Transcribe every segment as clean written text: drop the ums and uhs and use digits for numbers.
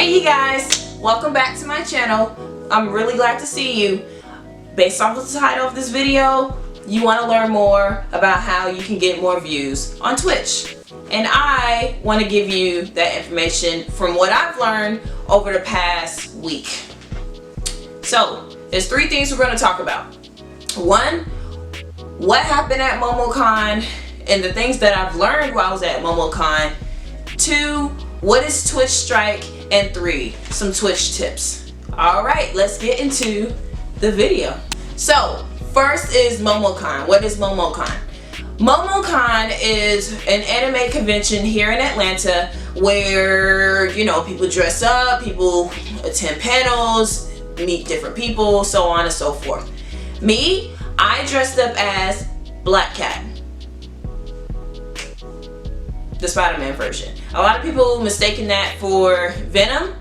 Hey you guys, welcome back to my channel. I'm really glad to see you. Based off of the title of this video, you want to learn more about how you can get more views on Twitch. And I want to give you that information from what I've learned over the past week. So, there's three things we're going to talk about. One, what happened at MomoCon and the things that I've learned while I was at MomoCon. Two, what is Twitch Strike? And three, some Twitch tips. Alright, let's get into the video. So, first is MomoCon. What is MomoCon? MomoCon is an anime convention here in Atlanta where, you know, people dress up, people attend panels, meet different people, so on and so forth. Me, I dressed up as Black Cat, the Spider-Man version. A lot of people mistaken that for Venom.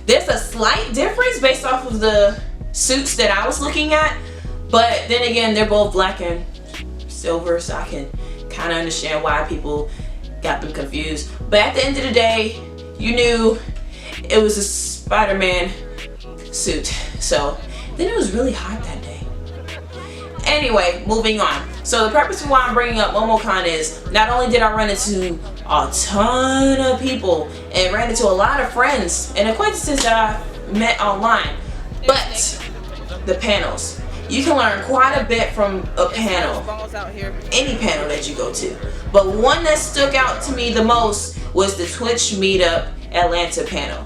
There's a slight difference based off of the suits that I was looking at, but then again, they're both black and silver, so I can kind of understand why people got them confused. But at the end of the day, you knew it was a Spider-Man suit. So then it was really hot that day. Anyway, moving on. So the purpose of why I'm bringing up MomoCon is not only did I run into a ton of people and ran into a lot of friends and acquaintances that I met online, but the panels. You can learn quite a bit from a panel, any panel that you go to. But one that stuck out to me the most was the Twitch Meetup Atlanta panel.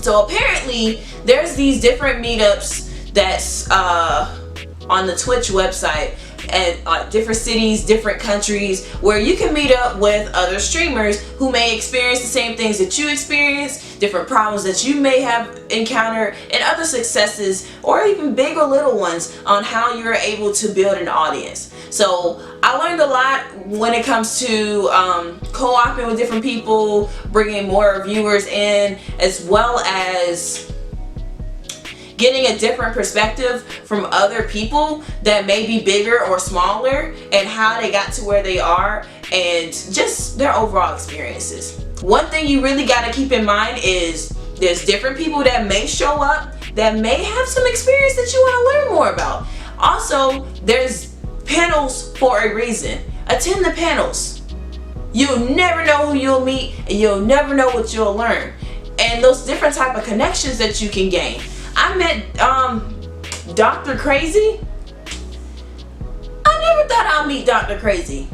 So apparently there's these different meetups that's on the Twitch website at different cities, different countries, where you can meet up with other streamers who may experience the same things that you experience, different problems that you may have encountered, and other successes or even big or little ones on how you're able to build an audience. So I learned a lot when it comes to co-oping with different people, bringing more viewers in, as well as getting a different perspective from other people that may be bigger or smaller and how they got to where they are and just their overall experiences. One thing you really got to keep in mind is there's different people that may show up that may have some experience that you want to learn more about. Also, there's panels for a reason. Attend the panels. You'll never know who you'll meet and you'll never know what you'll learn. And those different type of connections that you can gain. I met Dr. Crazy. I never thought I'd meet Dr. Crazy,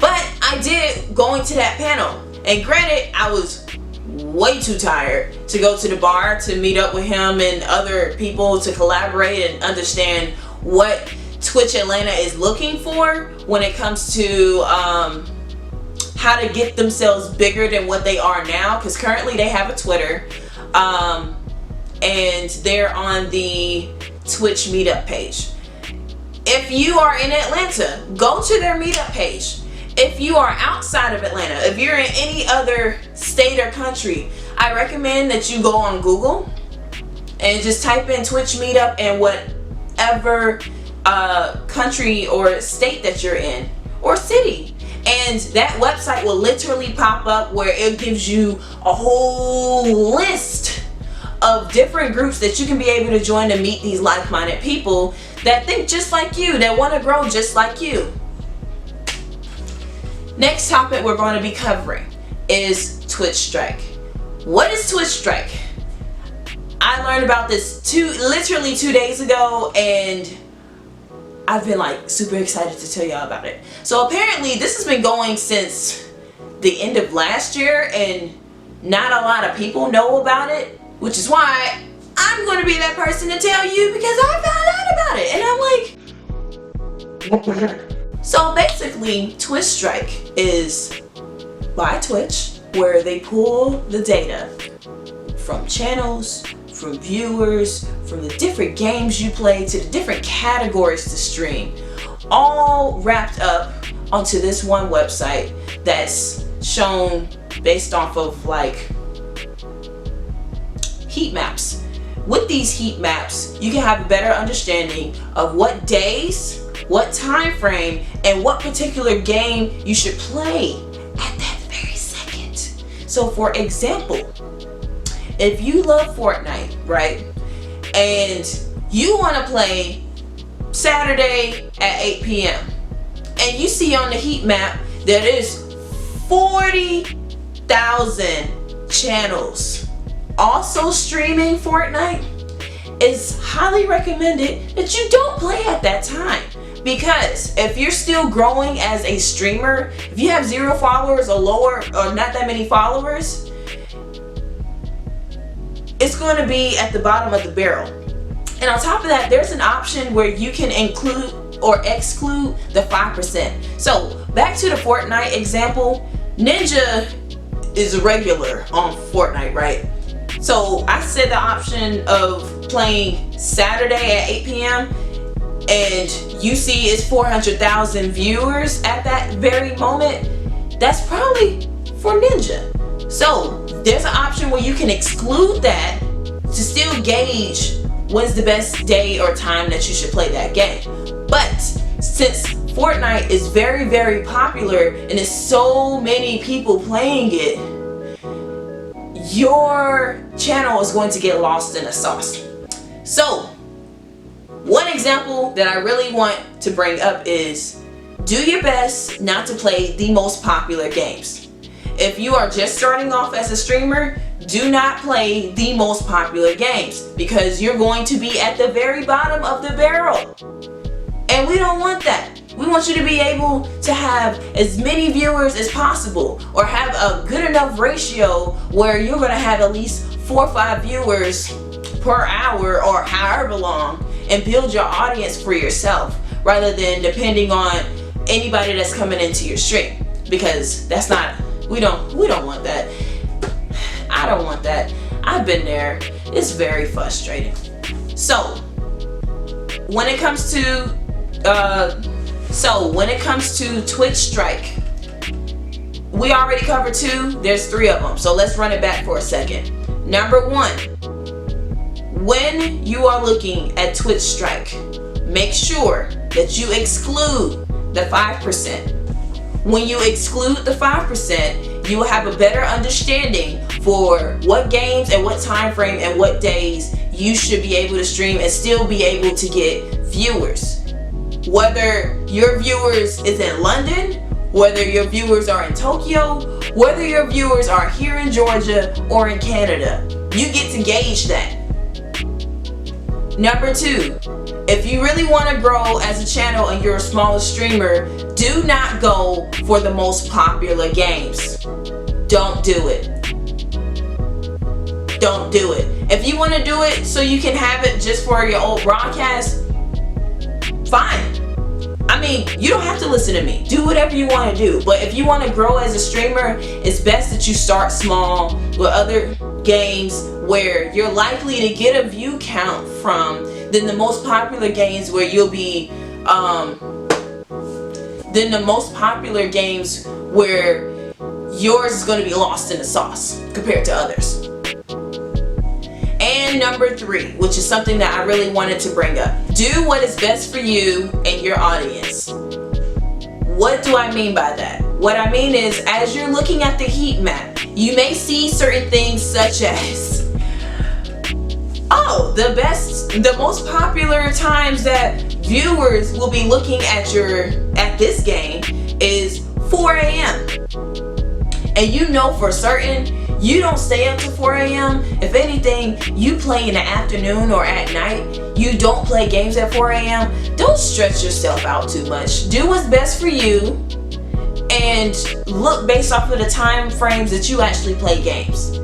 but I did going to that panel. And granted, I was way too tired to go to the bar to meet up with him and other people to collaborate and understand what Twitch Atlanta is looking for when it comes to how to get themselves bigger than what they are now, because currently they have a Twitter. And they're on the Twitch meetup page. If you are in Atlanta, go to their meetup page. If you are outside of Atlanta, if you're in any other state or country, I recommend that you go on Google and just type in Twitch meetup and whatever country or state that you're in or city. And that website will literally pop up where it gives you a whole list of different groups that you can be able to join to meet these like-minded people that think just like you, that want to grow just like you. Next topic we're going to be covering is Twitch Strike. What is Twitch Strike? I learned about this literally 2 days ago, and I've been like super excited to tell y'all about it. So apparently this has been going since the end of last year, and not a lot of people know about it. Which is why I'm going to be that person to tell you, because I found out about it. And I'm like, what the heck? So basically, Twitch Strike is by Twitch, where they pull the data from channels, from viewers, from the different games you play, to the different categories to stream, all wrapped up onto this one website that's shown based off of like heat maps. With these heat maps, you can have a better understanding of what days, what time frame, and what particular game you should play at that very second. So for example, if you love Fortnite, right, and you want to play Saturday at 8 p.m. and you see on the heat map that there's 40,000 channels also streaming Fortnite, it's highly recommended that you don't play at that time. Because if you're still growing as a streamer, if you have 0 followers or lower, or not that many followers, it's going to be at the bottom of the barrel. And on top of that, there's an option where you can include or exclude the 5%. So back to the Fortnite example, Ninja is a regular on Fortnite, right? So I said the option of playing Saturday at 8 p.m. and you see it's 400,000 viewers at that very moment. That's probably for Ninja. So there's an option where you can exclude that to still gauge when's the best day or time that you should play that game. But since Fortnite is very, very popular and there's so many people playing it, your channel is going to get lost in the sauce. So one example that I really want to bring up is do your best not to play the most popular games. If you are just starting off as a streamer, do not play the most popular games because you're going to be at the very bottom of the barrel. And we don't want that. We want you to be able to have as many viewers as possible, or have a good enough ratio where you're going to have at least 4 or 5 viewers per hour or however long, and build your audience for yourself rather than depending on anybody that's coming into your stream, because that's not, we don't want that. I don't want that. I've been there. It's very frustrating. So when it comes to Twitch Strike, we already covered 2. There's 3 of them. So let's run it back for a second. Number 1, when you are looking at Twitch Strike, make sure that you exclude the 5%. When you exclude the 5%, you will have a better understanding for what games and what time frame and what days you should be able to stream and still be able to get viewers. Whether your viewers is in London, whether your viewers are in Tokyo, whether your viewers are here in Georgia or in Canada, you get to gauge that. Number 2, if you really want to grow as a channel and you're a smaller streamer, do not go for the most popular games. Don't do it. Don't do it. If you want to do it so you can have it just for your old broadcast, fine. I mean, you don't have to listen to me. Do whatever you want to do. But if you want to grow as a streamer, it's best that you start small with other games where you're likely to get a view count from than the most popular games where you'll be than the most popular games where yours is going to be lost in the sauce compared to others. And number 3, which is something that I really wanted to bring up. Do what is best for you and your audience. What do I mean by that? What I mean is, as you're looking at the heat map, you may see certain things such as, oh, the most popular times that viewers will be looking at this game is 4 a.m. And you know for certain you don't stay up to 4 a.m. If anything, you play in the afternoon or at night. You don't play games at 4 a.m. Don't stretch yourself out too much. Do what's best for you and look based off of the time frames that you actually play games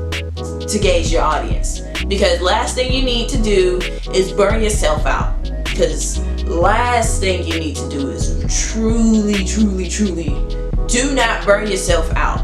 to gauge your audience. Because last thing you need to do is burn yourself out. Because last thing you need to do is truly do not burn yourself out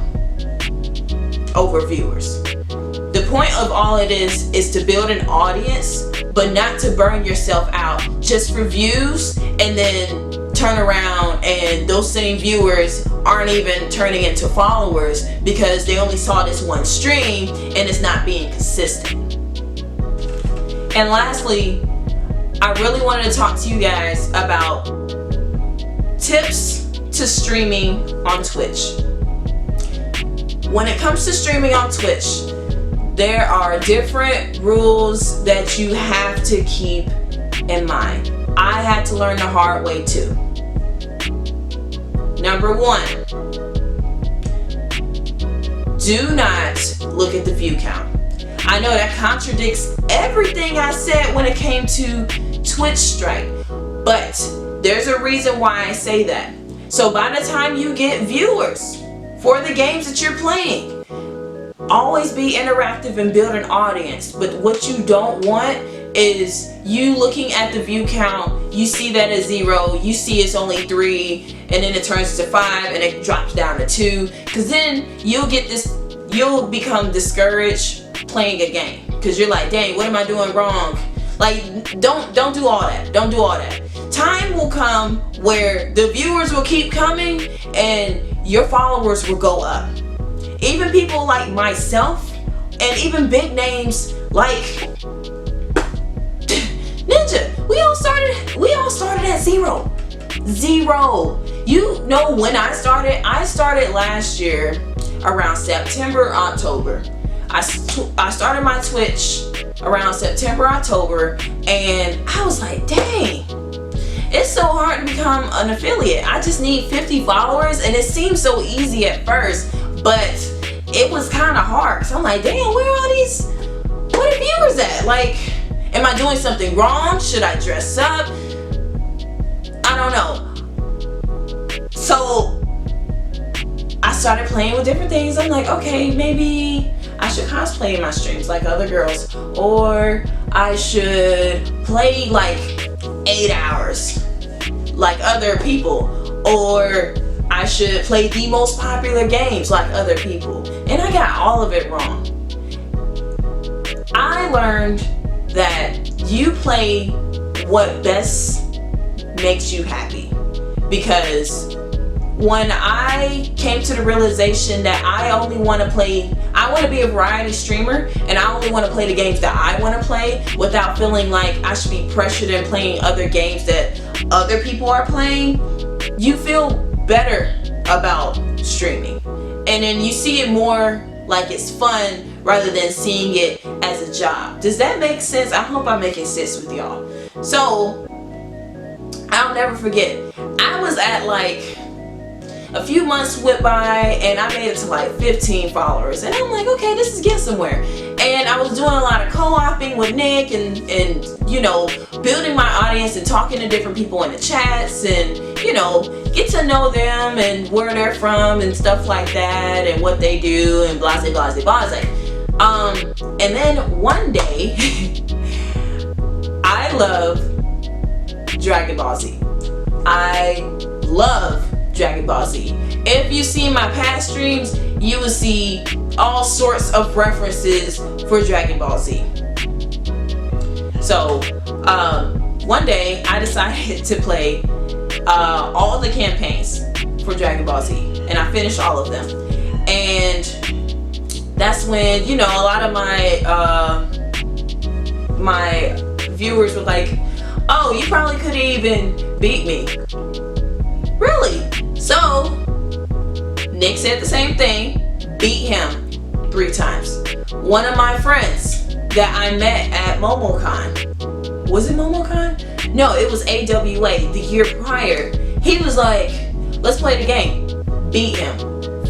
over viewers. The point of all it is to build an audience, but not to burn yourself out just for views and then turn around and those same viewers aren't even turning into followers because they only saw this one stream and it's not being consistent. And lastly, I really wanted to talk to you guys about tips to streaming on Twitch. When it comes to streaming on Twitch, there are different rules that you have to keep in mind. I had to learn the hard way too. Number 1, do not look at the view count. I know that contradicts everything I said when it came to Twitch Strike, but there's a reason why I say that. So by the time you get viewers for the games that you're playing, always be interactive and build an audience. But what you don't want is you looking at the view count, you see that it's 0, you see it's only 3, and then it turns to 5 and it drops down to 2, because then you'll become discouraged playing a game, because you're like, dang, what am I doing wrong? Like, don't do all that. Don't do all that. Time will come where the viewers will keep coming and your followers will go up. Even people like myself and even big names like Ninja, we all started at 0. You know when I started? I started last year around September, October. I started my Twitch around September, October, and I was like, dang, it's so hard to become an affiliate. I just need 50 followers, and it seemed so easy at first, but it was kind of hard. So I'm like, damn, where are the viewers at? Like, am I doing something wrong? Should I dress up? I don't know. So I started playing with different things. I'm like, okay, maybe I should cosplay in my streams like other girls, or I should play like 8 hours like other people, or I should play the most popular games like other people. And I got all of it wrong. I learned that you play what best makes you happy, because when I came to the realization that I only want to play, I want to be a variety streamer, and I only want to play the games that I want to play without feeling like I should be pressured in playing other games that other people are playing, you feel better about streaming. And then you see it more like it's fun rather than seeing it as a job. Does that make sense? I hope I'm making sense with y'all. So I'll never forget, I was at like, a few months went by and I made it to like 15 followers, and I'm like, okay, this is getting somewhere. And I was doing a lot of co-oping with Nick and you know, building my audience and talking to different people in the chats, and you know, get to know them and where they're from and stuff like that and what they do and blase blase blase. And then one day I love Dragon Ball Z. I love Dragon Ball Z. If you see my past streams, you will see all sorts of references for Dragon Ball Z. So one day I decided to play all the campaigns for Dragon Ball Z, and I finished all of them. And that's when, you know, a lot of my viewers were like, oh, you probably couldn't even beat me. Really? So Nick said the same thing, beat him 3 times. One of my friends that I met at MomoCon, was it MomoCon? No, it was AWA the year prior. He was like, let's play the game. Beat him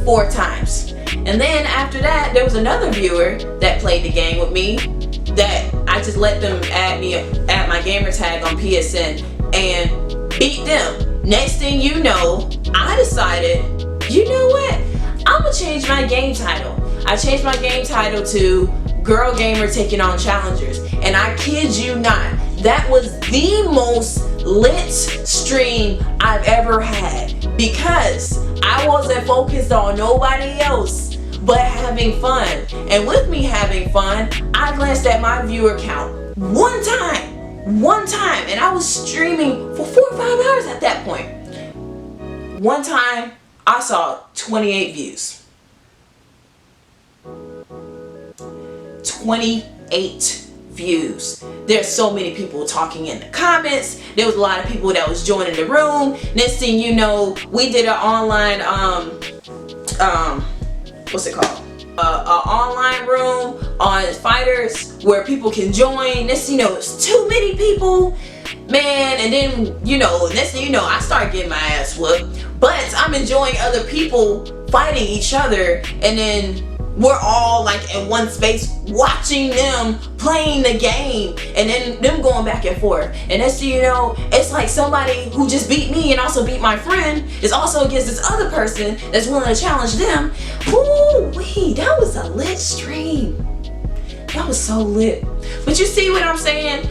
4 times. And then after that, there was another viewer that played the game with me that I just let them add my gamer tag on PSN and beat them. Next thing you know, I decided, you know what? I'm gonna change my game title. I changed my game title to Girl Gamer Taking on Challengers. And I kid you not, that was the most lit stream I've ever had, because I wasn't focused on nobody else but having fun. And with me having fun, I glanced at my viewer count one time, and I was streaming for 4 or 5 hours at that point. One time I saw 28 views. 28 views. There's so many people talking in the comments. There was a lot of people that was joining the room. Next thing you know, we did an online what's it called? online room on fighters where people can join. This, it's too many people, man. And then, next thing you know, I start getting my ass whooped. But I'm enjoying other people fighting each other, and then we're all like in one space watching them playing the game, and then them going back and forth. And next thing you know, it's like somebody who just beat me and also beat my friend is also against this other person that's willing to challenge them. Ooh wee, that was a lit stream. That was so lit. But you see what I'm saying?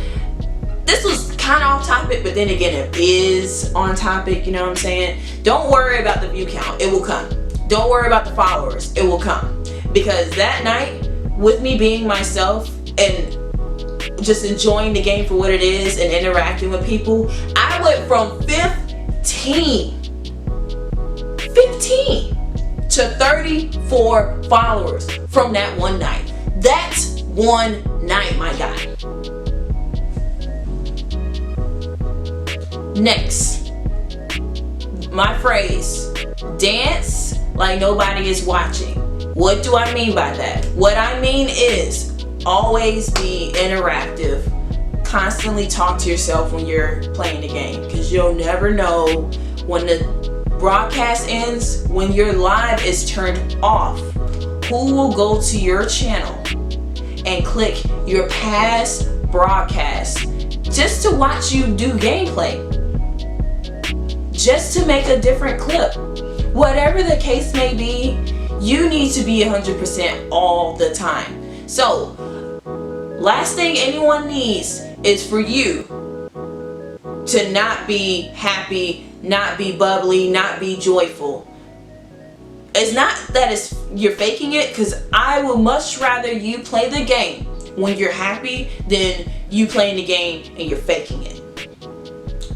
This was kind of off topic, but then again, it is on topic, you know what I'm saying? Don't worry about the view count, it will come. Don't worry about the followers, it will come. Because that night, with me being myself and just enjoying the game for what it is and interacting with people, I went from 15 to 34 followers from that one night. That's one night, my guy. Next, my phrase, dance like nobody is watching. What do I mean by that? What I mean is always be interactive. Constantly talk to yourself when you're playing the game, because you'll never know when the broadcast ends, when your live is turned off, who will go to your channel and click your past broadcast just to watch you do gameplay, just to make a different clip. Whatever the case may be, you need to be 100% all the time. So, last thing anyone needs is for you to not be happy, not be bubbly, not be joyful. It's not that you're faking it, because I would much rather you play the game when you're happy than you playing the game and you're faking it.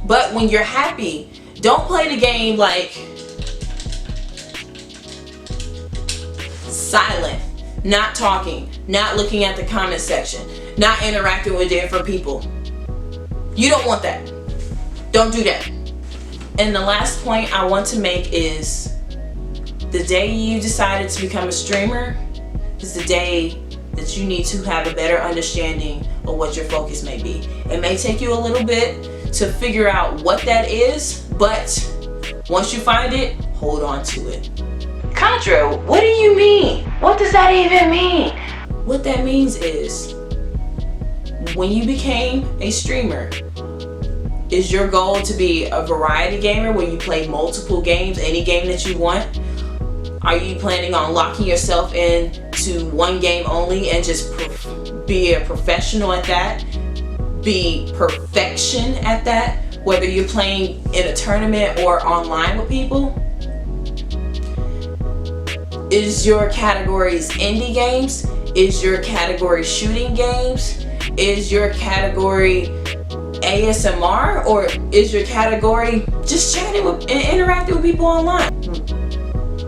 But when you're happy, don't play the game like silent, not talking, not looking at the comment section, not interacting with different people. You don't want that. Don't do that. And the last point I want to make is the day you decided to become a streamer is the day that you need to have a better understanding of what your focus may be. It may take you a little bit to figure out what that is, but once you find it, hold on to it. Contra, what do you mean? What does that even mean? What that means is, when you became a streamer, is your goal to be a variety gamer where you play multiple games, any game that you want? Are you planning on locking yourself in to one game only and just be a professional at that? Be perfection at that? Whether you're playing in a tournament or online with people? Is your categories indie games? Is your category shooting games? Is your category ASMR? Or is your category just chatting with and interacting with people online?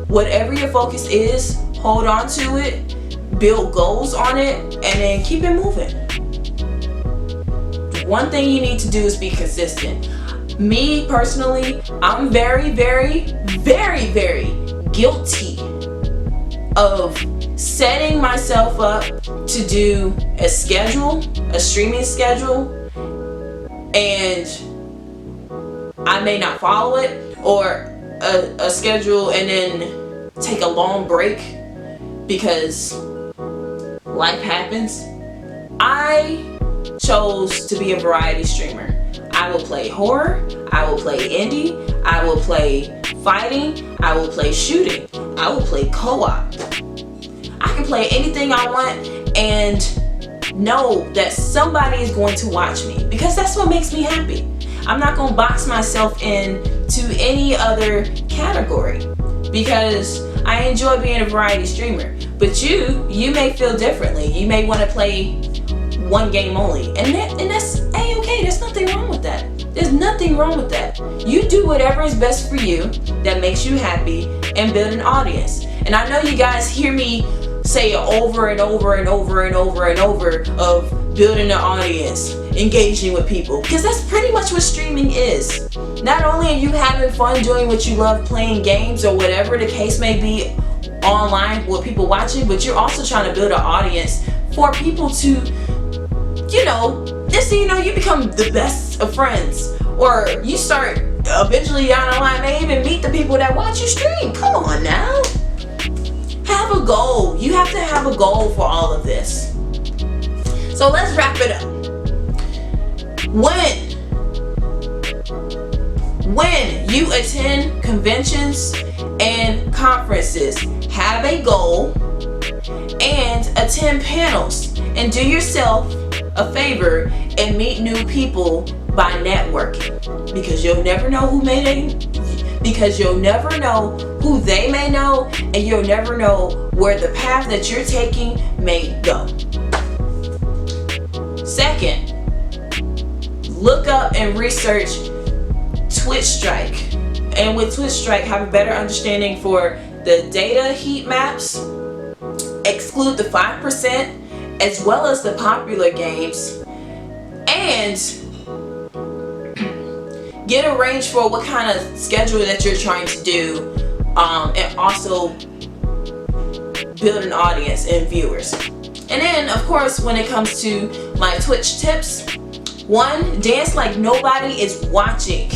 Whatever your focus is, hold on to it, build goals on it, and then keep it moving. One thing you need to do is be consistent. Me personally, I'm very, very, very, very guilty of setting myself up to do a schedule, a streaming schedule, and I may not follow it, or a schedule and then take a long break because life happens. I chose to be a variety streamer. I will play horror, I will play indie, I will play fighting, I will play shooting, I will play co-op. I can play anything I want and know that somebody is going to watch me, because that's what makes me happy. I'm not going to box myself in to any other category because I enjoy being a variety streamer. But you may feel differently. You may want to play one game only, and that's A-okay. There's nothing wrong with that. There's nothing wrong with that. You do whatever is best for you that makes you happy and build an audience. And I know you guys hear me say it over and over and over and over and over of building an audience, engaging with people, because that's pretty much what streaming is. Not only are you having fun doing what you love, playing games or whatever the case may be online with people watching, but you're also trying to build an audience for people to, you know, just so you know, you become the best of friends, or you start eventually down the line may even meet the people that watch you stream. Come on now, have a goal. You have to have a goal for all of this. So let's wrap it up. When you attend conventions and conferences, have a goal and attend panels, and do yourself a favor and meet new people by networking, because you'll never know who they may know, and you'll never know where the path that you're taking may go. Second, look up and research Twitch Strike, and with Twitch Strike have a better understanding for the data heat maps, exclude the 5%, as well as the popular games, and get a range for what kind of schedule that you're trying to do, and also build an audience and viewers. And then of course, when it comes to my Twitch tips, 1, dance like nobody is watching.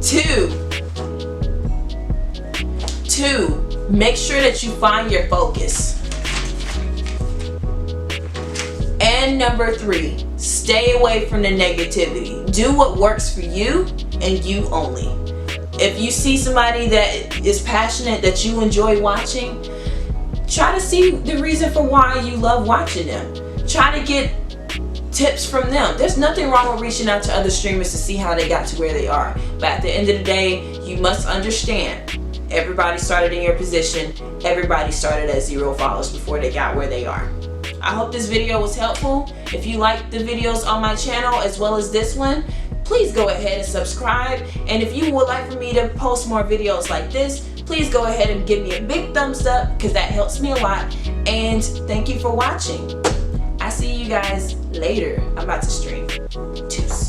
2, make sure that you find your focus. And number 3, stay away from the negativity. Do what works for you and you only. If you see somebody that is passionate that you enjoy watching, try to see the reason for why you love watching them. Try to get tips from them. There's nothing wrong with reaching out to other streamers to see how they got to where they are. But at the end of the day, you must understand, everybody started in your position. Everybody started at 0 followers before they got where they are. I hope this video was helpful. If you like the videos on my channel as well as this one, please go ahead and subscribe. And if you would like for me to post more videos like this, please go ahead and give me a big thumbs up, because that helps me a lot. And thank you for watching. I see you guys later. I'm about to stream. Tschüss.